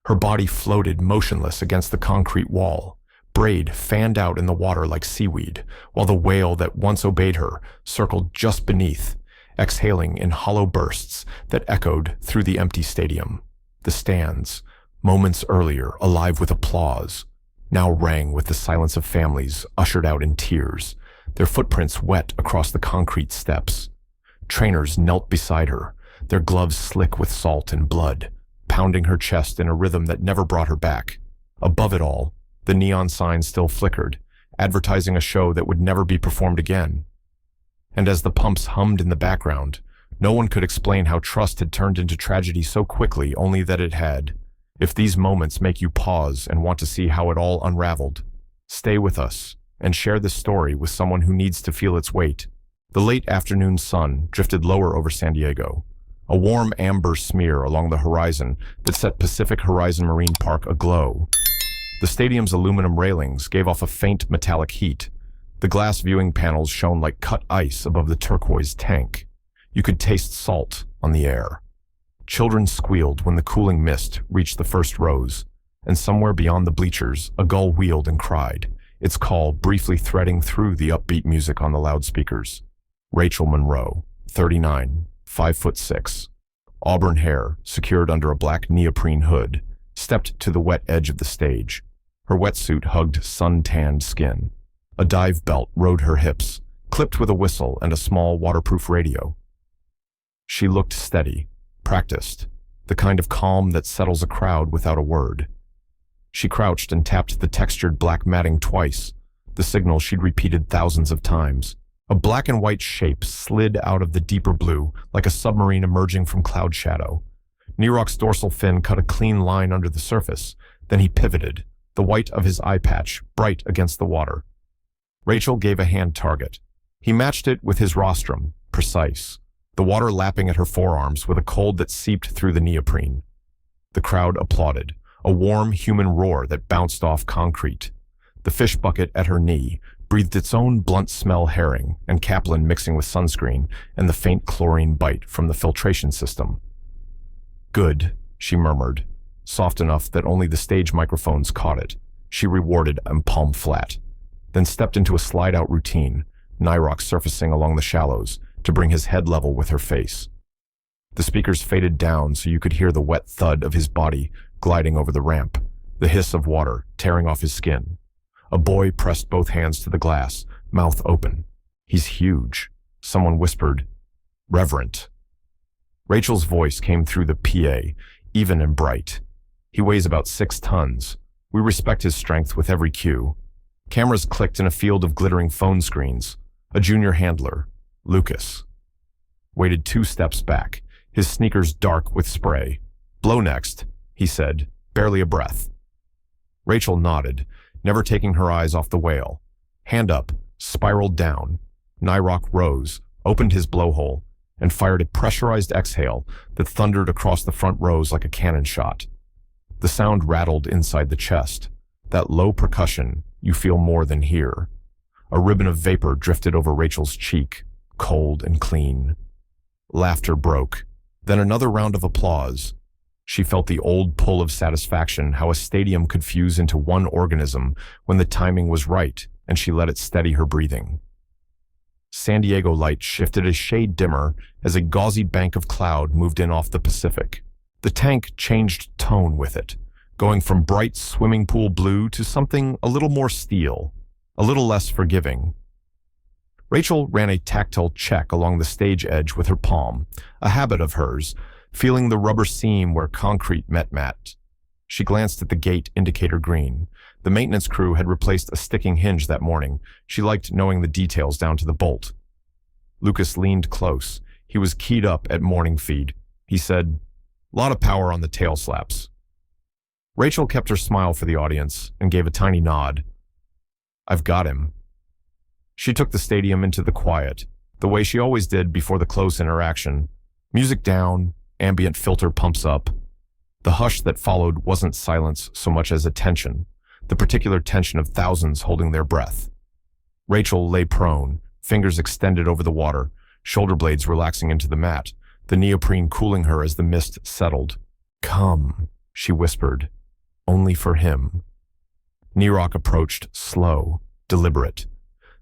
Her body floated motionless against the concrete wall. Braid fanned out in the water like seaweed, while the whale that once obeyed her circled just beneath, exhaling in hollow bursts that echoed through the empty stadium. The stands, moments earlier alive with applause, now rang with the silence of families ushered out in tears, their footprints wet across the concrete steps. Trainers knelt beside her, their gloves slick with salt and blood, pounding her chest in a rhythm that never brought her back. Above it all, the neon sign still flickered, advertising a show that would never be performed again. And as the pumps hummed in the background, no one could explain how trust had turned into tragedy so quickly, only that it had. If these moments make you pause and want to see how it all unraveled, stay with us and share this story with someone who needs to feel its weight. The late afternoon sun drifted lower over San Diego, a warm amber smear along the horizon that set Pacific Horizon Marine Park aglow. The stadium's aluminum railings gave off a faint metallic heat. The glass viewing panels shone like cut ice above the turquoise tank. You could taste salt on the air. Children squealed when the cooling mist reached the first rows, and somewhere beyond the bleachers, a gull wheeled and cried, its call briefly threading through the upbeat music on the loudspeakers. Rachel Monroe, 39, 5'6", auburn hair secured under a black neoprene hood, stepped to the wet edge of the stage. Her wetsuit hugged sun-tanned skin. A dive belt rode her hips, clipped with a whistle and a small waterproof radio. She looked steady, practiced, the kind of calm that settles a crowd without a word. She crouched and tapped the textured black matting twice, the signal she'd repeated thousands of times. A black and white shape slid out of the deeper blue like a submarine emerging from cloud shadow. Nyrok's dorsal fin cut a clean line under the surface, then he pivoted, the white of his eye patch bright against the water. Rachel gave a hand target. He matched it with his rostrum, precise, the water lapping at her forearms with a cold that seeped through the neoprene. The crowd applauded, a warm human roar that bounced off concrete. The fish bucket at her knee breathed its own blunt smell herring and Kaplan mixing with sunscreen and the faint chlorine bite from the filtration system. "Good," she murmured, soft enough that only the stage microphones caught it. She rewarded and palm flat, then stepped into a slide-out routine, Nyrok surfacing along the shallows to bring his head level with her face. The speakers faded down so you could hear the wet thud of his body gliding over the ramp, the hiss of water tearing off his skin. A boy pressed both hands to the glass, mouth open. "He's huge," someone whispered. "Reverent." Rachel's voice came through the PA, even and bright. "He weighs about 6 tons. We respect his strength with every cue." Cameras clicked in a field of glittering phone screens. A junior handler, Lucas, waited 2 steps back, his sneakers dark with spray. "Blow next," he said, barely a breath. Rachel nodded, never taking her eyes off the whale. Hand up, spiraled down. Nyrok rose, opened his blowhole, and fired a pressurized exhale that thundered across the front rows like a cannon shot. The sound rattled inside the chest, that low percussion you feel more than hear. A ribbon of vapor drifted over Rachel's cheek, cold and clean. Laughter broke, then another round of applause. She felt the old pull of satisfaction, how a stadium could fuse into one organism when the timing was right, and she let it steady her breathing. San Diego light shifted a shade dimmer as a gauzy bank of cloud moved in off the Pacific. The tank changed tone with it, going from bright swimming pool blue to something a little more steel, a little less forgiving. Rachel ran a tactile check along the stage edge with her palm, a habit of hers, feeling the rubber seam where concrete met mat. She glanced at the gate indicator green. The maintenance crew had replaced a sticking hinge that morning. She liked knowing the details down to the bolt. Lucas leaned close. He was keyed up at morning feed. He said, "Lot of power on the tail slaps." Rachel kept her smile for the audience and gave a tiny nod. "I've got him." She took the stadium into the quiet, the way she always did before the close interaction. Music down, ambient filter pumps up. The hush that followed wasn't silence so much as attention, the particular tension of thousands holding their breath. Rachel lay prone, fingers extended over the water, shoulder blades relaxing into the mat, the neoprene cooling her as the mist settled. "Come," she whispered, only for him. Nyrok approached, slow, deliberate.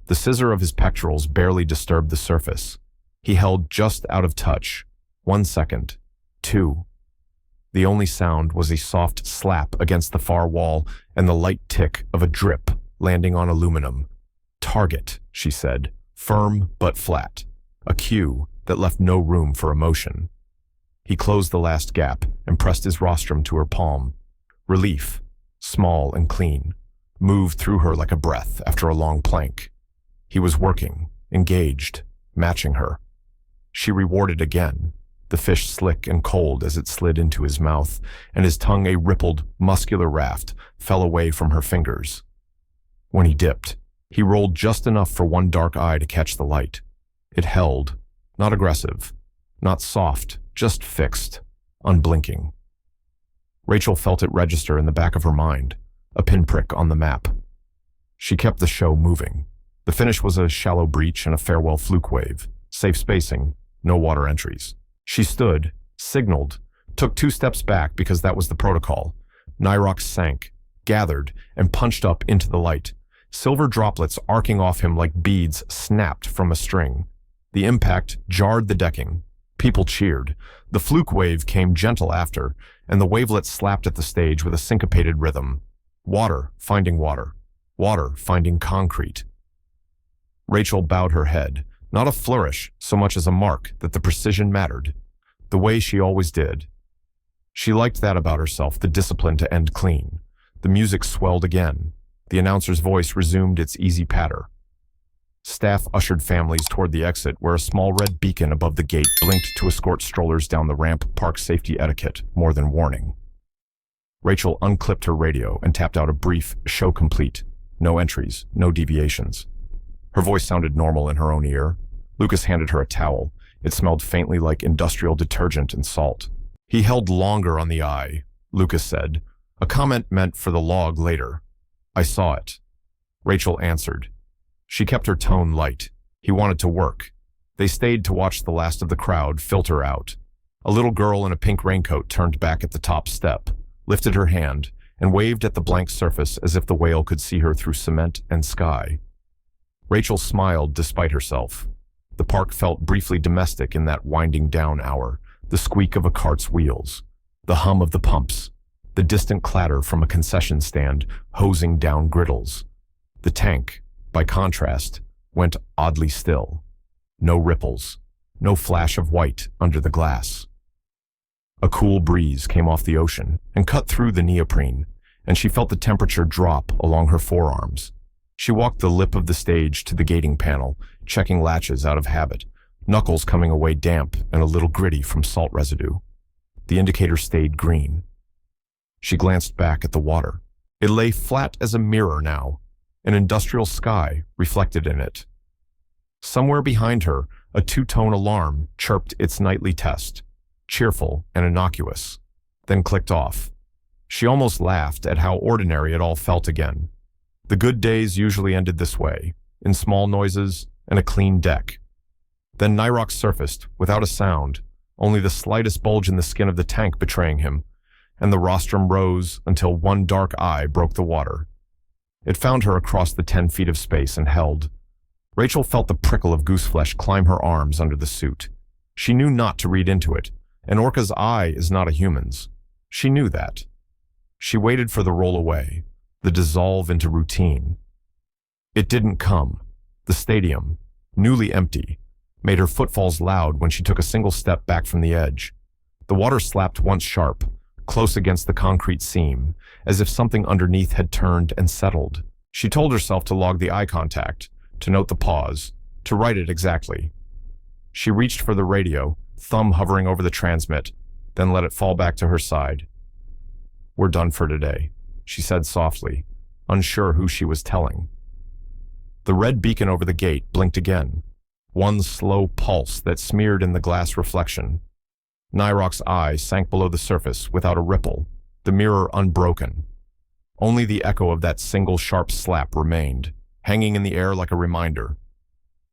The scissor of his pectorals barely disturbed the surface. He held just out of touch. 1 second. 2. The only sound was a soft slap against the far wall and the light tick of a drip landing on aluminum. Target, she said, firm but flat. A cue that left no room for emotion. He closed the last gap and pressed his rostrum to her palm. Relief, small and clean, moved through her like a breath after a long plank. He was working, engaged, matching her. She rewarded again, the fish slick and cold as it slid into his mouth, and his tongue a rippled, muscular raft fell away from her fingers. When he dipped, he rolled just enough for one dark eye to catch the light. It held, not aggressive, not soft, just fixed, unblinking. Rachel felt it register in the back of her mind, a pinprick on the map. She kept the show moving. The finish was a shallow breach and a farewell fluke wave, safe spacing, no water entries. She stood, signaled, took 2 steps back because that was the protocol. Nyrok sank, gathered, and punched up into the light. Silver droplets arcing off him like beads snapped from a string. The impact jarred the decking. People cheered. The fluke wave came gentle after, and the wavelets slapped at the stage with a syncopated rhythm. Water finding water. Water finding concrete. Rachel bowed her head. Not a flourish, so much as a mark that the precision mattered. The way she always did. She liked that about herself, the discipline to end clean. The music swelled again. The announcer's voice resumed its easy patter. Staff ushered families toward the exit, where a small red beacon above the gate blinked to escort strollers down the ramp, park safety etiquette, more than warning. Rachel unclipped her radio and tapped out a brief, show complete. No entries, no deviations. Her voice sounded normal in her own ear. Lucas handed her a towel. It smelled faintly like industrial detergent and salt. He held longer on the eye, Lucas said. A comment meant for the log later. I saw it. Rachel answered. She kept her tone light. He wanted to work. They stayed to watch the last of the crowd filter out. A little girl in a pink raincoat turned back at the top step, lifted her hand, and waved at the blank surface as if the whale could see her through cement and sky. Rachel smiled despite herself. The park felt briefly domestic in that winding down hour, the squeak of a cart's wheels, the hum of the pumps, the distant clatter from a concession stand hosing down griddles. The tank, by contrast, went oddly still. No ripples, no flash of white under the glass. A cool breeze came off the ocean and cut through the neoprene, and she felt the temperature drop along her forearms. She walked the lip of the stage to the gating panel, checking latches out of habit, knuckles coming away damp and a little gritty from salt residue. The indicator stayed green. She glanced back at the water. It lay flat as a mirror now, an industrial sky reflected in it. Somewhere behind her, a 2-tone alarm chirped its nightly test, cheerful and innocuous, then clicked off. She almost laughed at how ordinary it all felt again. The good days usually ended this way, in small noises and a clean deck. Then Nyrok surfaced, without a sound, only the slightest bulge in the skin of the tank betraying him, and the rostrum rose until one dark eye broke the water. It found her across the 10 feet of space and held. Rachel felt the prickle of gooseflesh climb her arms under the suit. She knew not to read into it. An orca's eye is not a human's. She knew that. She waited for the roll away, the dissolve into routine. It didn't come. The stadium, newly empty, made her footfalls loud when she took a single step back from the edge. The water slapped once sharp, close against the concrete seam, as if something underneath had turned and settled. She told herself to log the eye contact, to note the pause, to write it exactly. She reached for the radio, thumb hovering over the transmit, then let it fall back to her side. "We're done for today," she said softly, unsure who she was telling. The red beacon over the gate blinked again, one slow pulse that smeared in the glass reflection. Nyrok's eye sank below the surface without a ripple, the mirror unbroken. Only the echo of that single sharp slap remained, hanging in the air like a reminder.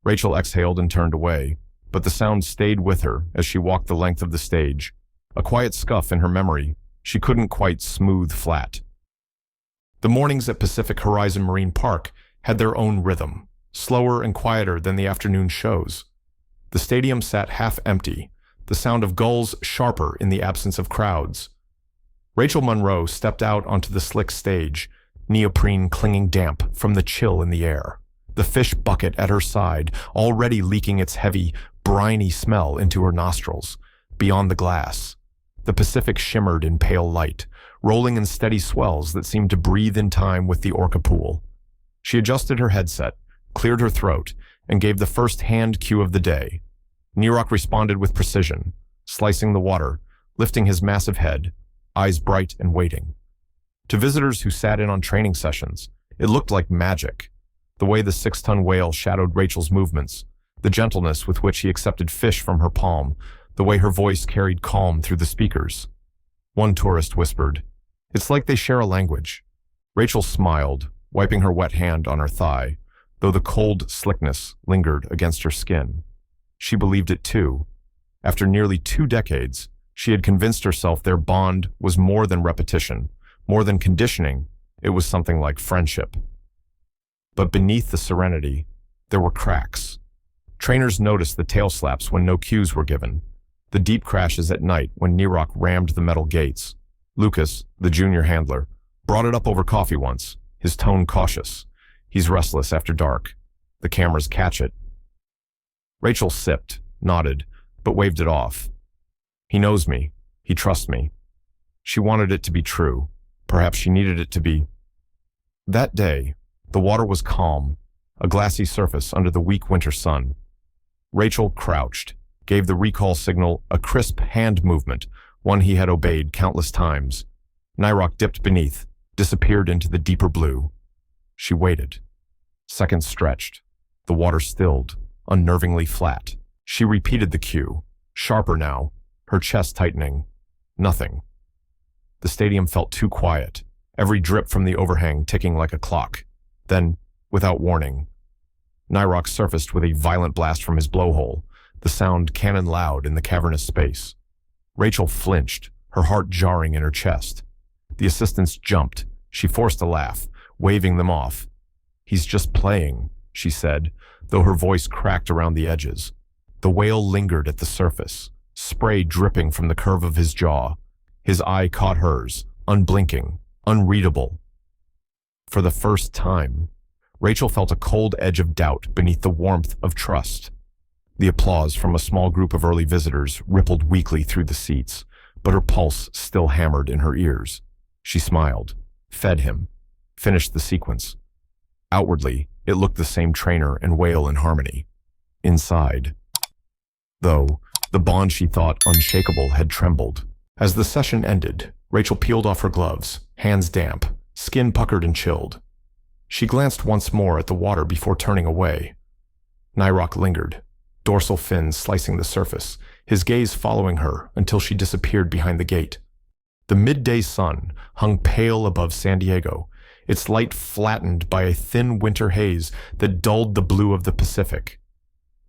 Rachel exhaled and turned away, but the sound stayed with her as she walked the length of the stage, a quiet scuff in her memory she couldn't quite smooth flat. The mornings at Pacific Horizon Marine Park had their own rhythm, slower and quieter than the afternoon shows. The stadium sat half empty, the sound of gulls sharper in the absence of crowds. Rachel Monroe stepped out onto the slick stage, neoprene clinging damp from the chill in the air, the fish bucket at her side already leaking its heavy, briny smell into her nostrils. Beyond the glass, the Pacific shimmered in pale light, rolling in steady swells that seemed to breathe in time with the Orca pool. She adjusted her headset, cleared her throat, and gave the first hand cue of the day. Nyrok responded with precision, slicing the water, lifting his massive head, eyes bright and waiting. To visitors who sat in on training sessions, it looked like magic. The way the 6-ton whale shadowed Rachel's movements, the gentleness with which he accepted fish from her palm, the way her voice carried calm through the speakers. One tourist whispered, "It's like they share a language." Rachel smiled, wiping her wet hand on her thigh, though the cold slickness lingered against her skin. She believed it too. After nearly 2 decades, she had convinced herself their bond was more than repetition, more than conditioning. It was something like friendship. But beneath the serenity, there were cracks. Trainers noticed the tail slaps when no cues were given, the deep crashes at night when Nyrok rammed the metal gates. Lucas, the junior handler, brought it up over coffee once, his tone cautious. He's restless after dark. The cameras catch it. Rachel sipped, nodded, but waved it off. He knows me. He trusts me. She wanted it to be true. Perhaps she needed it to be. That day, the water was calm, a glassy surface under the weak winter sun. Rachel crouched, gave the recall signal a crisp hand movement, one he had obeyed countless times. Nyrok dipped beneath, disappeared into the deeper blue. She waited. Seconds stretched. The water stilled, unnervingly flat. She repeated the cue, sharper now, her chest tightening. Nothing. The stadium felt too quiet, every drip from the overhang ticking like a clock. Then, without warning, Nyrok surfaced with a violent blast from his blowhole, the sound cannon loud in the cavernous space. Rachel flinched, her heart jarring in her chest. The assistants jumped. She forced a laugh, waving them off. "He's just playing," she said, though her voice cracked around the edges. The whale lingered at the surface, spray dripping from the curve of his jaw. His eye caught hers, unblinking, unreadable. For the first time, Rachel felt a cold edge of doubt beneath the warmth of trust. The applause from a small group of early visitors rippled weakly through the seats, but her pulse still hammered in her ears. She smiled, fed him, finished the sequence. Outwardly, it looked the same trainer and whale in harmony. Inside, though, the bond she thought unshakable had trembled. As the session ended, Rachel peeled off her gloves, hands damp, skin puckered and chilled. She glanced once more at the water before turning away. Nyrok lingered, dorsal fins slicing the surface, his gaze following her until she disappeared behind the gate. The midday sun hung pale above San Diego, its light flattened by a thin winter haze that dulled the blue of the Pacific.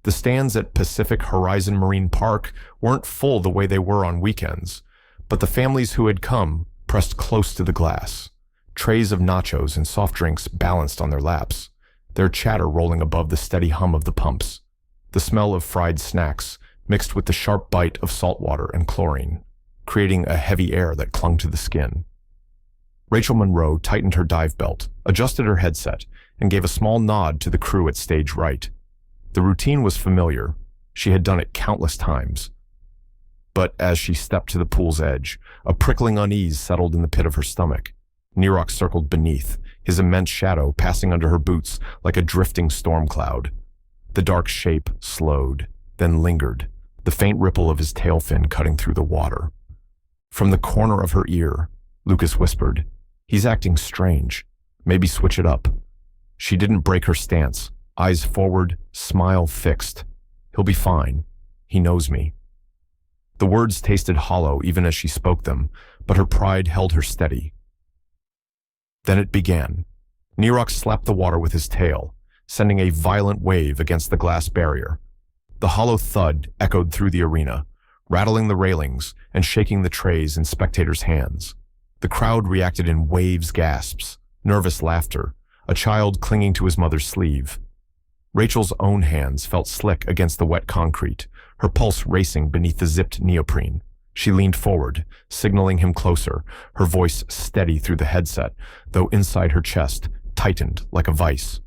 The stands at Pacific Horizon Marine Park weren't full the way they were on weekends, but the families who had come pressed close to the glass, trays of nachos and soft drinks balanced on their laps, their chatter rolling above the steady hum of the pumps, the smell of fried snacks mixed with the sharp bite of salt water and chlorine, creating a heavy air that clung to the skin. Rachel Monroe tightened her dive belt, adjusted her headset, and gave a small nod to the crew at stage right. The routine was familiar. She had done it countless times. But as she stepped to the pool's edge, a prickling unease settled in the pit of her stomach. Nyrok circled beneath, his immense shadow passing under her boots like a drifting storm cloud. The dark shape slowed, then lingered, the faint ripple of his tail fin cutting through the water. From the corner of her ear, Lucas whispered, "He's acting strange. Maybe switch it up." She didn't break her stance, eyes forward, smile fixed. "He'll be fine. He knows me." The words tasted hollow even as she spoke them, but her pride held her steady. Then it began. Nyrok slapped the water with his tail, sending a violent wave against the glass barrier. The hollow thud echoed through the arena, rattling the railings and shaking the trays in spectators' hands. The crowd reacted in waves, gasps. nervous laughter, a child clinging to his mother's sleeve. Rachel's own hands felt slick against the wet concrete, her pulse racing beneath the zipped neoprene. She leaned forward, signaling him closer, her voice steady through the headset, though inside her chest tightened like a vice.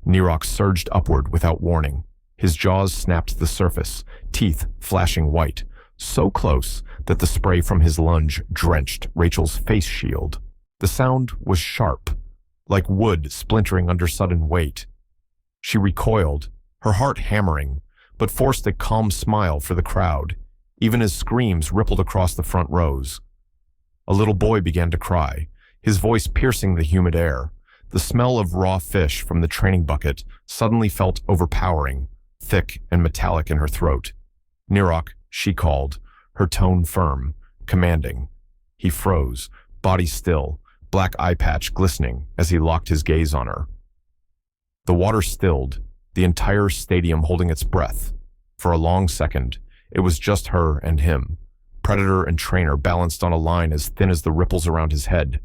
Nyrok surged upward without warning. His jaws snapped the surface, teeth flashing white, so close that the spray from his lunge drenched Rachel's face shield. The sound was sharp, like wood splintering under sudden weight. She recoiled, her heart hammering, but forced a calm smile for the crowd, even as screams rippled across the front rows. A little boy began to cry, his voice piercing the humid air. The smell of raw fish from the training bucket suddenly felt overpowering, thick and metallic in her throat. Nyrok, she called, her tone firm, commanding. He froze, body still, black eye patch glistening as he locked his gaze on her. The water stilled, the entire stadium holding its breath. For a long second, it was just her and him, predator and trainer balanced on a line as thin as the ripples around his head.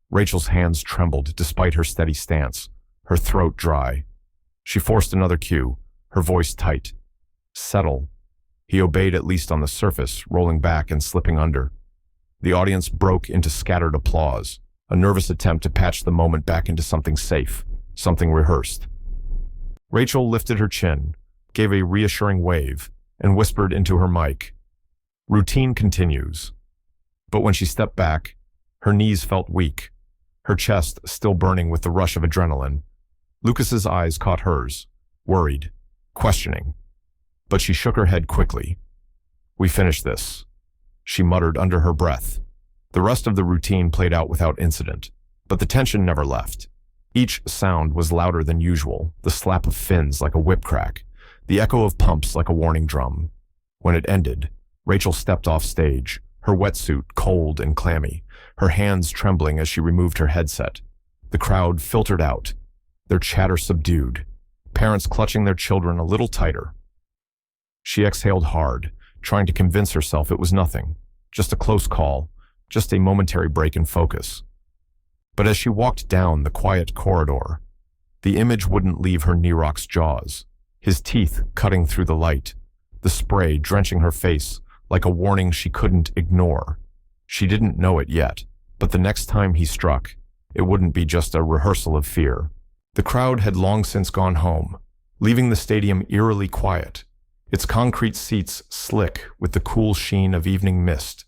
Rachel's hands trembled despite her steady stance, her throat dry. She forced another cue, her voice tight. Settle. He obeyed at least on the surface, rolling back and slipping under. The audience broke into scattered applause, a nervous attempt to patch the moment back into something safe, something rehearsed. Rachel lifted her chin, gave a reassuring wave, and whispered into her mic. Routine continues. But when she stepped back, her knees felt weak, her chest still burning with the rush of adrenaline. Lucas's eyes caught hers, worried, questioning. But she shook her head quickly. We finished this, she muttered under her breath. The rest of the routine played out without incident, but the tension never left. Each sound was louder than usual, the slap of fins like a whip crack, the echo of pumps like a warning drum. When it ended, Rachel stepped off stage, her wetsuit cold and clammy, her hands trembling as she removed her headset. The crowd filtered out, their chatter subdued, parents clutching their children a little tighter. She exhaled hard, trying to convince herself it was nothing, just a close call, just a momentary break in focus. But as she walked down the quiet corridor, the image wouldn't leave her Nyrok's jaws, his teeth cutting through the light, the spray drenching her face like a warning she couldn't ignore. She didn't know it yet, but the next time he struck, it wouldn't be just a rehearsal of fear. The crowd had long since gone home, leaving the stadium eerily quiet, its concrete seats slick with the cool sheen of evening mist.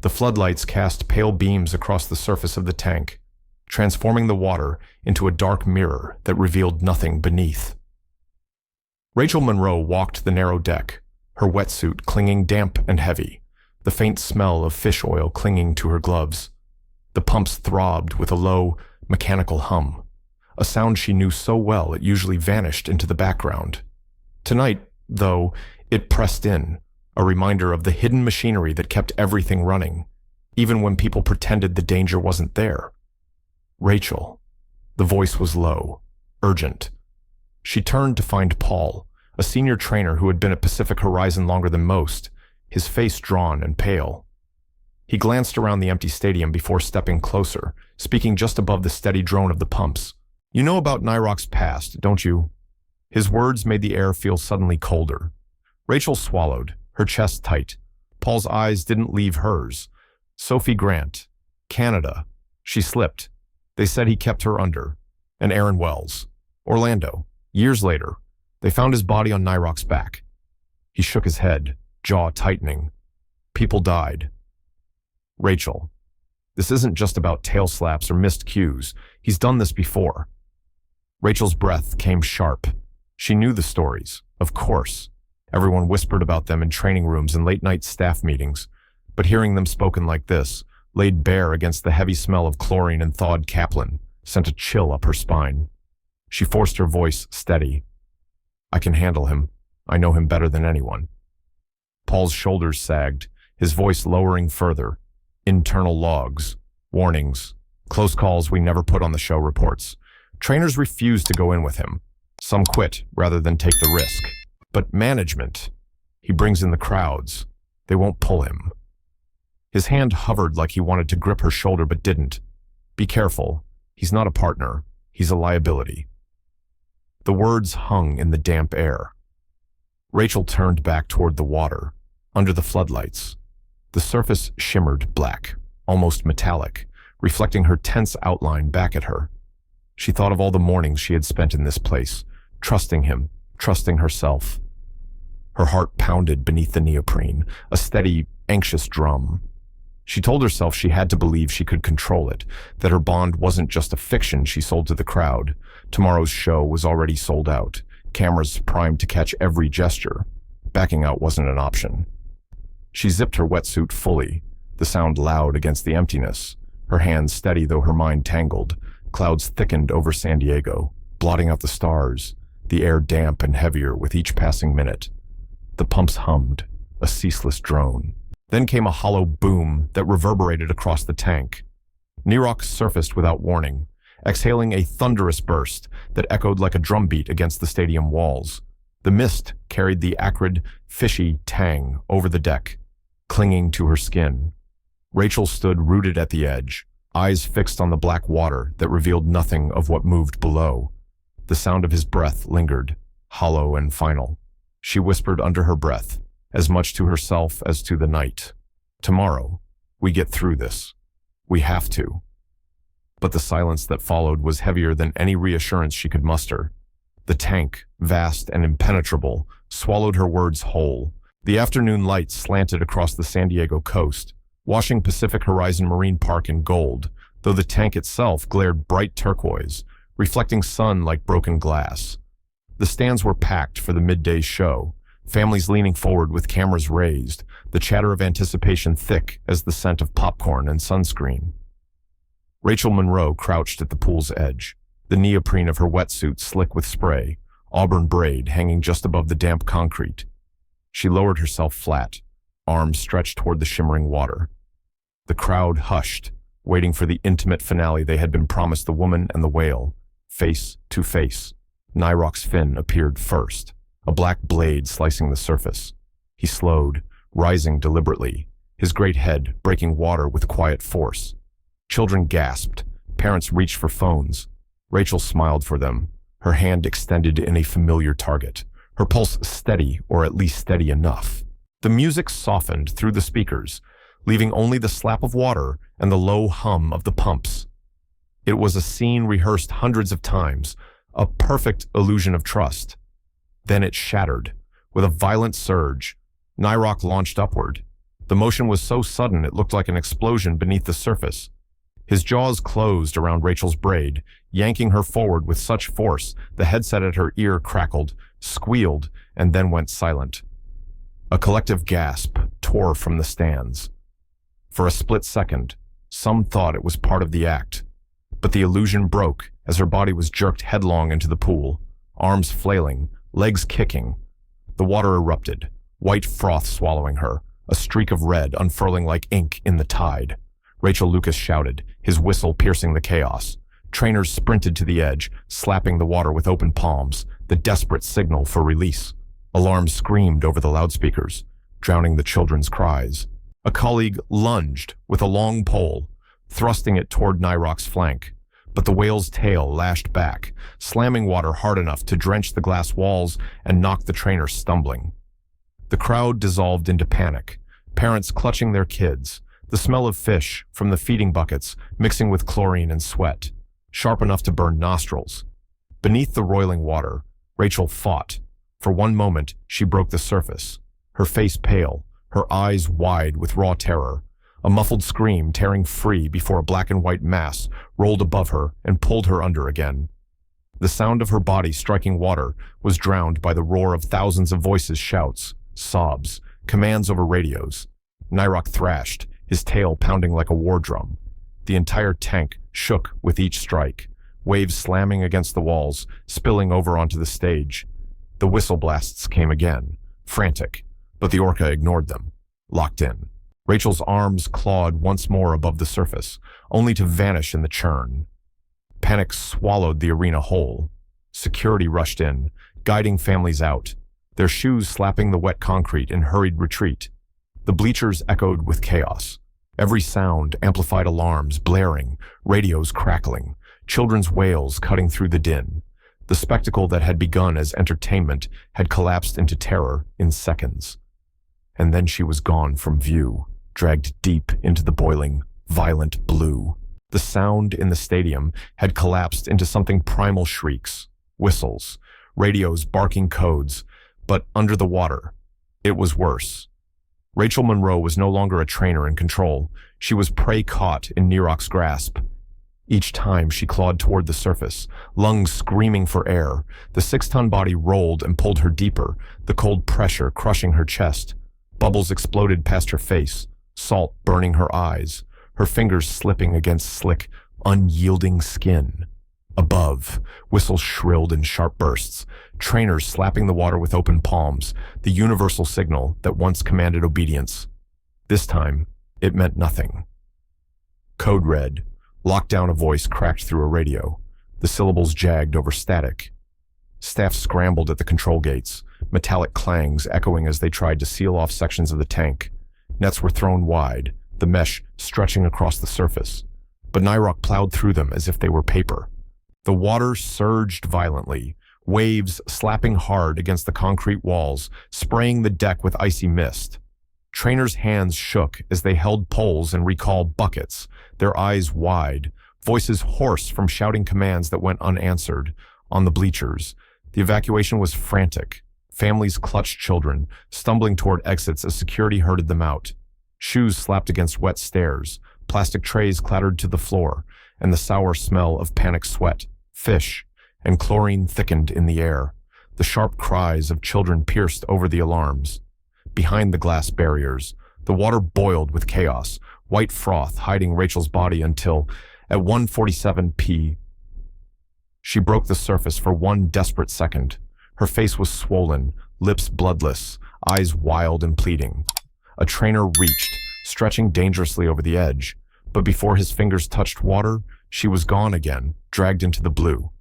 The floodlights cast pale beams across the surface of the tank, transforming the water into a dark mirror that revealed nothing beneath. Rachel Monroe walked the narrow deck, her wetsuit clinging damp and heavy, the faint smell of fish oil clinging to her gloves. The pumps throbbed with a low, mechanical hum, a sound she knew so well it usually vanished into the background. Tonight, though, it pressed in, a reminder of the hidden machinery that kept everything running, even when people pretended the danger wasn't there. Rachel. The voice was low, urgent. She turned to find Paul, a senior trainer who had been at Pacific Horizon longer than most, his face drawn and pale. He glanced around the empty stadium before stepping closer, speaking just above the steady drone of the pumps. You know about Nyrok's past, don't you? His words made the air feel suddenly colder. Rachel swallowed, her chest tight. Paul's eyes didn't leave hers. Sophie Grant. Canada. She slipped. They said he kept her under. And Aaron Wells. Orlando. Years later, they found his body on Nyrok's back. He shook his head, jaw tightening. People died. Rachel. This isn't just about tail slaps or missed cues. He's done this before. Rachel's breath came sharp. She knew the stories, of course. Everyone whispered about them in training rooms and late-night staff meetings. But hearing them spoken like this, laid bare against the heavy smell of chlorine and thawed Kaplan, sent a chill up her spine. She forced her voice steady. I can handle him. I know him better than anyone. Paul's shoulders sagged, his voice lowering further. Internal logs, warnings, close calls we never put on the show reports. Trainers refused to go in with him. Some quit rather than take the risk. But management, he brings in the crowds. They won't pull him. His hand hovered like he wanted to grip her shoulder but didn't. Be careful, He's not a partner. He's a liability. The words hung in the damp air. Rachel turned back toward the water, under the floodlights. The surface shimmered black, almost metallic, reflecting her tense outline back at her. She thought of all the mornings she had spent in this place, trusting him, trusting herself. Her heart pounded beneath the neoprene, a steady, anxious drum. She told herself she had to believe she could control it, that her bond wasn't just a fiction she sold to the crowd. Tomorrow's show was already sold out, cameras primed to catch every gesture. Backing out wasn't an option. She zipped her wetsuit fully, the sound loud against the emptiness, her hands steady though her mind tangled. Clouds thickened over San Diego, blotting out the stars, the air damp and heavier with each passing minute. The pumps hummed, a ceaseless drone. Then came a hollow boom that reverberated across the tank. Nyrok surfaced without warning, exhaling a thunderous burst that echoed like a drumbeat against the stadium walls. The mist carried the acrid, fishy tang over the deck, clinging to her skin. Rachel stood rooted at the edge, eyes fixed on the black water that revealed nothing of what moved below. The sound of his breath lingered, hollow and final. She whispered under her breath, as much to herself as to the night. Tomorrow, we get through this. We have to. But the silence that followed was heavier than any reassurance she could muster. The tank, vast and impenetrable, swallowed her words whole. The afternoon light slanted across the San Diego coast, washing Pacific Horizon Marine Park in gold, though the tank itself glared bright turquoise, reflecting sun like broken glass. The stands were packed for the midday show, families leaning forward with cameras raised, the chatter of anticipation thick as the scent of popcorn and sunscreen. Rachel Monroe crouched at the pool's edge, the neoprene of her wetsuit slick with spray, auburn braid hanging just above the damp concrete. She lowered herself flat, arms stretched toward the shimmering water. The crowd hushed, waiting for the intimate finale they had been promised the woman and the whale, face to face. Nyrok's fin appeared first, a black blade slicing the surface. He slowed, rising deliberately, his great head breaking water with quiet force. Children gasped, parents reached for phones. Rachel smiled for them, her hand extended in a familiar target, her pulse steady, or at least steady enough. The music softened through the speakers, leaving only the slap of water and the low hum of the pumps. It was a scene rehearsed hundreds of times, a perfect illusion of trust. Then it shattered. With a violent surge, Nyrok launched upward. The motion was so sudden it looked like an explosion beneath the surface. His jaws closed around Rachel's braid, yanking her forward with such force the headset at her ear crackled, squealed, and then went silent. A collective gasp tore from the stands. For a split second, some thought it was part of the act, but the illusion broke as her body was jerked headlong into the pool, arms flailing, legs kicking. The water erupted, white froth swallowing her, a streak of red unfurling like ink in the tide. Rachel Lucas shouted, his whistle piercing the chaos. Trainers sprinted to the edge, slapping the water with open palms, the desperate signal for release. Alarms screamed over the loudspeakers, drowning the children's cries. A colleague lunged with a long pole, thrusting it toward Nyrok's flank, but the whale's tail lashed back, slamming water hard enough to drench the glass walls and knock the trainer stumbling. The crowd dissolved into panic, parents clutching their kids, the smell of fish from the feeding buckets mixing with chlorine and sweat, sharp enough to burn nostrils. Beneath the roiling water, Rachel fought. For one moment, she broke the surface, her face pale, her eyes wide with raw terror, a muffled scream tearing free before a black and white mass rolled above her and pulled her under again. The sound of her body striking water was drowned by the roar of thousands of voices, shouts, sobs, commands over radios. Nyrok thrashed, his tail pounding like a war drum. The entire tank shook with each strike, waves slamming against the walls, spilling over onto the stage. The whistle blasts came again, frantic, but the Orca ignored them, locked in. Rachel's arms clawed once more above the surface, only to vanish in the churn. Panic swallowed the arena whole. Security rushed in, guiding families out, their shoes slapping the wet concrete in hurried retreat. The bleachers echoed with chaos. Every sound amplified alarms blaring, radios crackling. children's wails cutting through the din. The spectacle that had begun as entertainment had collapsed into terror in seconds. And then she was gone from view, dragged deep into the boiling, violent blue. The sound in the stadium had collapsed into something primal: shrieks, whistles, radios barking codes, but under the water, it was worse. Rachel Monroe was no longer a trainer in control. She was prey caught in Nyrok's grasp. Each time she clawed toward the surface, lungs screaming for air, the 6-ton body rolled and pulled her deeper, the cold pressure crushing her chest. Bubbles exploded past her face, salt burning her eyes, her fingers slipping against slick, unyielding skin. Above, whistles shrilled in sharp bursts, trainers slapping the water with open palms, the universal signal that once commanded obedience. This time, it meant nothing. Code red. Lockdown, a voice cracked through a radio. The syllables jagged over static. Staff scrambled at the control gates, metallic clangs echoing as they tried to seal off sections of the tank. Nets were thrown wide, the mesh stretching across the surface. But Nyrok plowed through them as if they were paper. The water surged violently, waves slapping hard against the concrete walls, spraying the deck with icy mist. Trainers' hands shook as they held poles and recalled buckets, their eyes wide, voices hoarse from shouting commands that went unanswered. On the bleachers, the evacuation was frantic. Families clutched children, stumbling toward exits as security herded them out. Shoes slapped against wet stairs, plastic trays clattered to the floor, and the sour smell of panic sweat, fish, and chlorine thickened in the air. The sharp cries of children pierced over the alarms. Behind the glass barriers, the water boiled with chaos, white froth hiding Rachel's body until, at 1:47 p.m., she broke the surface for one desperate second. Her face was swollen, lips bloodless, eyes wild and pleading. A trainer reached, stretching dangerously over the edge, but before his fingers touched water, she was gone again, dragged into the blue.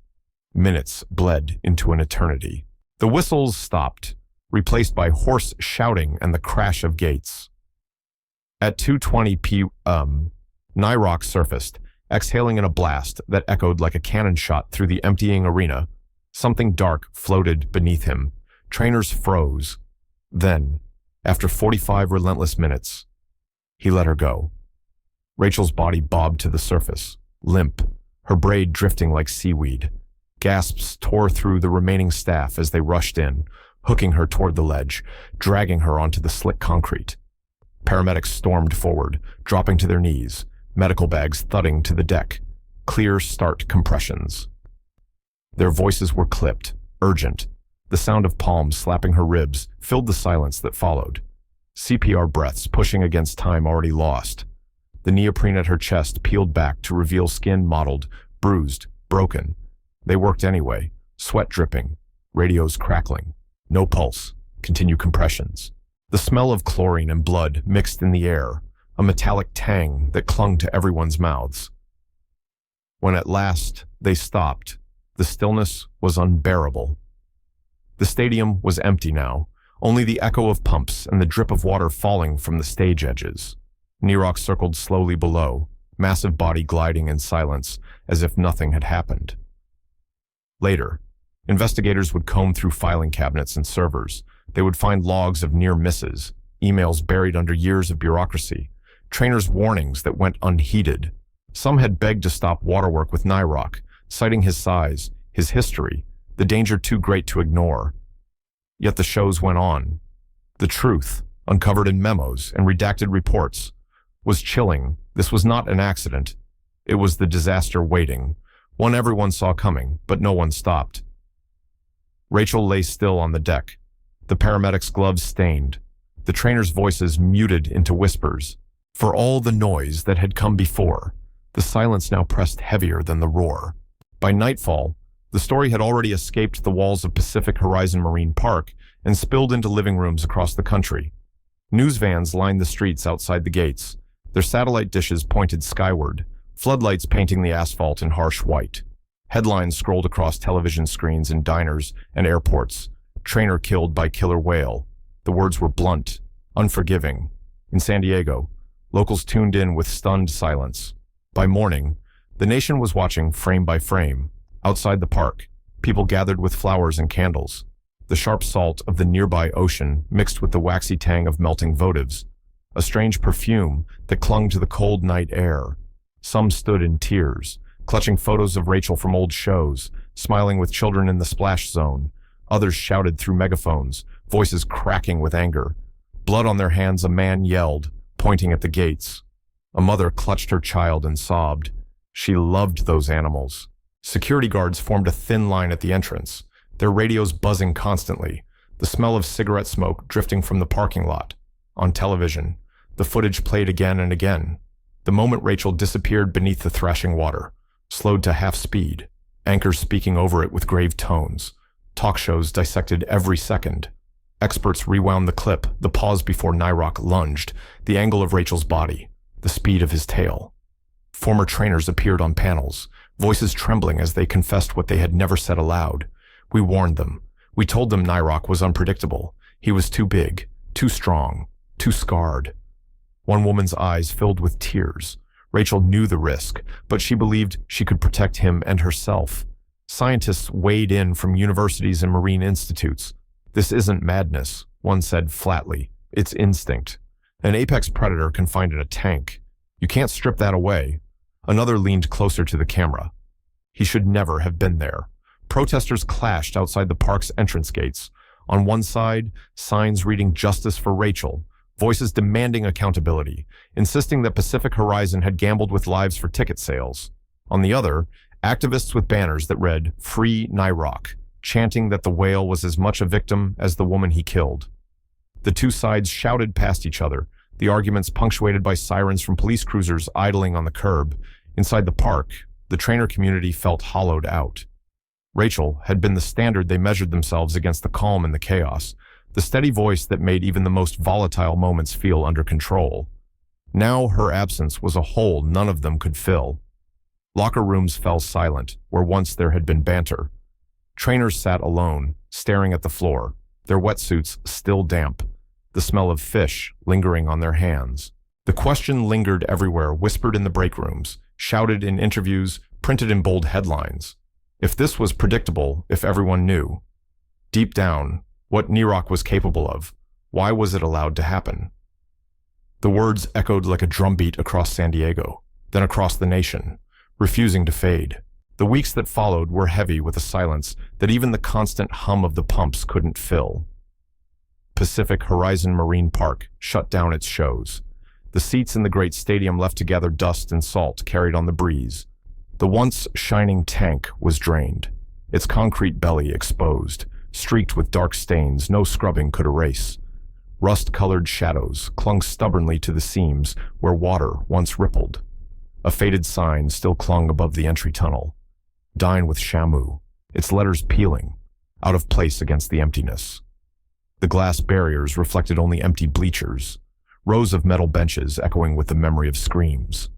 Minutes bled into an eternity. The whistles stopped, replaced by hoarse shouting and the crash of gates. At 2:20 p.m., Nyrok surfaced, exhaling in a blast that echoed like a cannon shot through the emptying arena. Something dark floated beneath him. Trainers froze. Then, after 45 relentless minutes, he let her go. Rachel's body bobbed to the surface, limp, her braid drifting like seaweed. Gasps tore through the remaining staff as they rushed in, hooking her toward the ledge, dragging her onto the slick concrete. Paramedics stormed forward, dropping to their knees, medical bags thudding to the deck, clear start compressions. Their voices were clipped, urgent. The sound of palms slapping her ribs filled the silence that followed. CPR breaths pushing against time already lost. The neoprene at her chest peeled back to reveal skin mottled, bruised, broken. They worked anyway, sweat dripping, radios crackling. No pulse. Continue compressions. The smell of chlorine and blood mixed in the air, a metallic tang that clung to everyone's mouths. When at last they stopped, the stillness was unbearable. The stadium was empty now, only the echo of pumps and the drip of water falling from the stage edges. Nyrok circled slowly below, massive body gliding in silence as if nothing had happened. Later, investigators would comb through filing cabinets and servers. They would find logs of near misses, emails buried under years of bureaucracy, trainers' warnings that went unheeded. Some had begged to stop waterwork with Nyrok, citing his size, his history, the danger too great to ignore. Yet the shows went on. The truth, uncovered in memos and redacted reports, was chilling. This was not an accident. It was the disaster waiting, one everyone saw coming, but no one stopped. Rachel lay still on the deck, the paramedics' gloves stained, the trainers' voices muted into whispers. For all the noise that had come before, the silence now pressed heavier than the roar. By nightfall, the story had already escaped the walls of Pacific Horizon Marine Park and spilled into living rooms across the country. News vans lined the streets outside the gates, their satellite dishes pointed skyward, floodlights painting the asphalt in harsh white. Headlines scrolled across television screens in diners and airports. Trainer killed by killer whale. The words were blunt, unforgiving. In San Diego, locals tuned in with stunned silence. By morning, The nation was watching frame by frame. Outside the park, people gathered with flowers and candles. The sharp salt of the nearby ocean mixed with the waxy tang of melting votives, a strange perfume that clung to the cold night air. Some stood in tears, clutching photos of Rachel from old shows, smiling with children in the splash zone. Others shouted through megaphones, voices cracking with anger. Blood on their hands, a man yelled, pointing at the gates. A mother clutched her child and sobbed. She loved those animals. Security guards formed a thin line at the entrance, their radios buzzing constantly, the smell of cigarette smoke drifting from the parking lot. On television, the footage played again and again. The moment Rachel disappeared beneath the thrashing water, slowed to half speed, anchors speaking over it with grave tones. Talk shows dissected every second. Experts rewound the clip, the pause before Nyrok lunged, the angle of Rachel's body, the speed of his tail. Former trainers appeared on panels, voices trembling as they confessed what they had never said aloud. We warned them. We told them Nyrok was unpredictable. He was too big, too strong, too scarred. One woman's eyes filled with tears. Rachel knew the risk, but she believed she could protect him and herself. Scientists weighed in from universities and marine institutes. This isn't madness, one said flatly. It's instinct. An apex predator confined in a tank. You can't strip that away. Another leaned closer to the camera. He should never have been there. Protesters clashed outside the park's entrance gates. On one side, signs reading "Justice for Rachel," voices demanding accountability, insisting that Pacific Horizon had gambled with lives for ticket sales. On the other, activists with banners that read "Free Nyrok," chanting that the whale was as much a victim as the woman he killed. The two sides shouted past each other, the arguments punctuated by sirens from police cruisers idling on the curb. Inside the park, the trainer community felt hollowed out. Rachel had been the standard they measured themselves against, the calm and the chaos, the steady voice that made even the most volatile moments feel under control. Now her absence was a hole none of them could fill. Locker rooms fell silent, where once there had been banter. Trainers sat alone, staring at the floor, their wetsuits still damp, the smell of fish lingering on their hands. The question lingered everywhere, whispered in the break rooms, shouted in interviews, printed in bold headlines. If this was predictable, if everyone knew, deep down, what Nyrok was capable of, why was it allowed to happen? The words echoed like a drumbeat across San Diego, then across the nation, refusing to fade. The weeks that followed were heavy with a silence that even the constant hum of the pumps couldn't fill. Pacific Horizon Marine Park shut down its shows. The seats in the great stadium left to gather dust and salt carried on the breeze. The once shining tank was drained, its concrete belly exposed, streaked with dark stains no scrubbing could erase. Rust-colored shadows clung stubbornly to the seams where water once rippled. A faded sign still clung above the entry tunnel. "Dine with Shamu," its letters peeling, out of place against the emptiness. The glass barriers reflected only empty bleachers, rows of metal benches echoing with the memory of screams.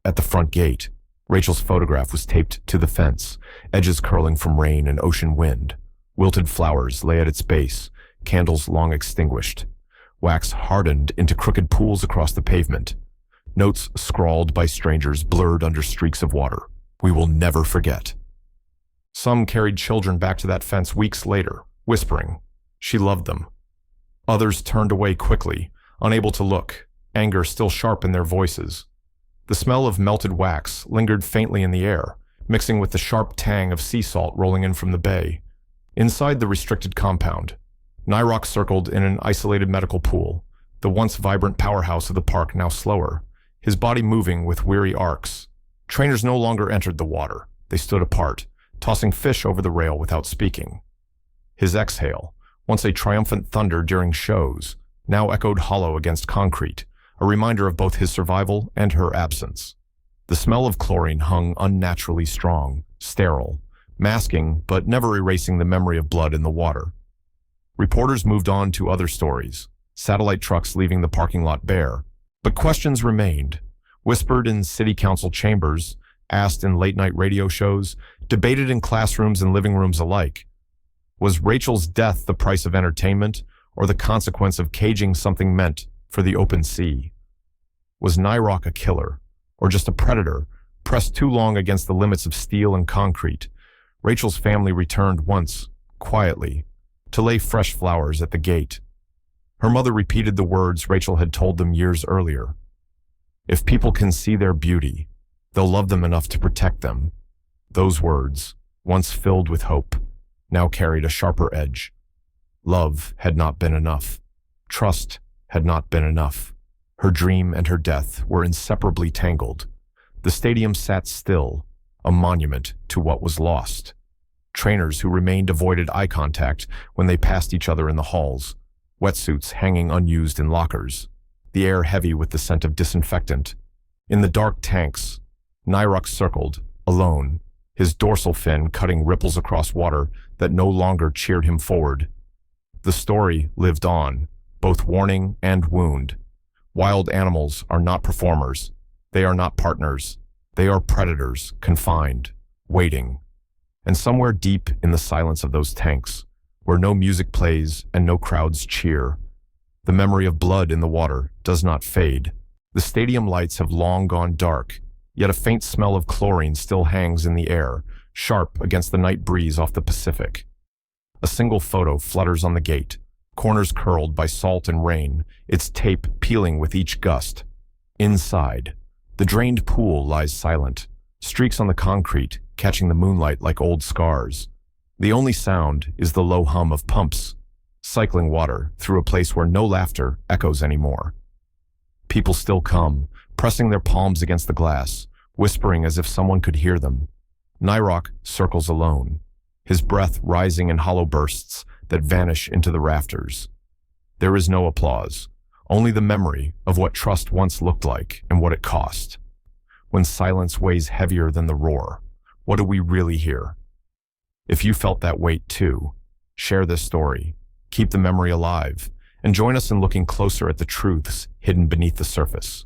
At the front gate, Rachel's photograph was taped to the fence, edges curling from rain and ocean wind. Wilted flowers lay at its base, candles long extinguished. Wax hardened into crooked pools across the pavement. Notes scrawled by strangers blurred under streaks of water. "We will never forget." Some carried children back to that fence weeks later, whispering. She loved them. Others turned away quickly, unable to look, anger still sharp in their voices. The smell of melted wax lingered faintly in the air, mixing with the sharp tang of sea salt rolling in from the bay. Inside the restricted compound, Nyrok circled in an isolated medical pool, the once vibrant powerhouse of the park now slower, his body moving with weary arcs. Trainers no longer entered the water. They stood apart, tossing fish over the rail without speaking. His exhale, once a triumphant thunder during shows, now echoed hollow against concrete, a reminder of both his survival and her absence. The smell of chlorine hung unnaturally strong, sterile, masking but never erasing the memory of blood in the water. Reporters moved on to other stories, satellite trucks leaving the parking lot bare. But questions remained, whispered in city council chambers, asked in late-night radio shows, debated in classrooms and living rooms alike. Was Rachel's death the price of entertainment, or the consequence of caging something meant for the open sea? Was Nyrok a killer, or just a predator Pressed too long against the limits of steel and concrete, Rachel's family returned once, quietly, to lay fresh flowers at the gate. Her mother repeated the words Rachel had told them years earlier. If people can see their beauty, they'll love them enough to protect them. Those words, once filled with hope, now carried a sharper edge. Love had not been enough. Trust had not been enough. Her dream and her death were inseparably tangled. The stadium sat still, a monument to what was lost. Trainers who remained avoided eye contact when they passed each other in the halls, wetsuits hanging unused in lockers, the air heavy with the scent of disinfectant. In the dark tanks, Nyrok circled, alone, his dorsal fin cutting ripples across water that no longer cheered him forward. The story lived on, both warning and wound. Wild animals are not performers. They are not partners. They are predators, confined, waiting. And somewhere deep in the silence of those tanks, where no music plays and no crowds cheer, the memory of blood in the water does not fade. The stadium lights have long gone dark, yet a faint smell of chlorine still hangs in the air, sharp against the night breeze off the Pacific. A single photo flutters on the gate, corners curled by salt and rain, its tape peeling with each gust. Inside, the drained pool lies silent, streaks on the concrete catching the moonlight like old scars. The only sound is the low hum of pumps, cycling water through a place where no laughter echoes anymore. People still come, pressing their palms against the glass, whispering as if someone could hear them. Nyrok circles alone, his breath rising in hollow bursts that vanish into the rafters. There is no applause, only the memory of what trust once looked like and what it cost. When silence weighs heavier than the roar, what do we really hear? If you felt that weight too, share this story, keep the memory alive, and join us in looking closer at the truths hidden beneath the surface.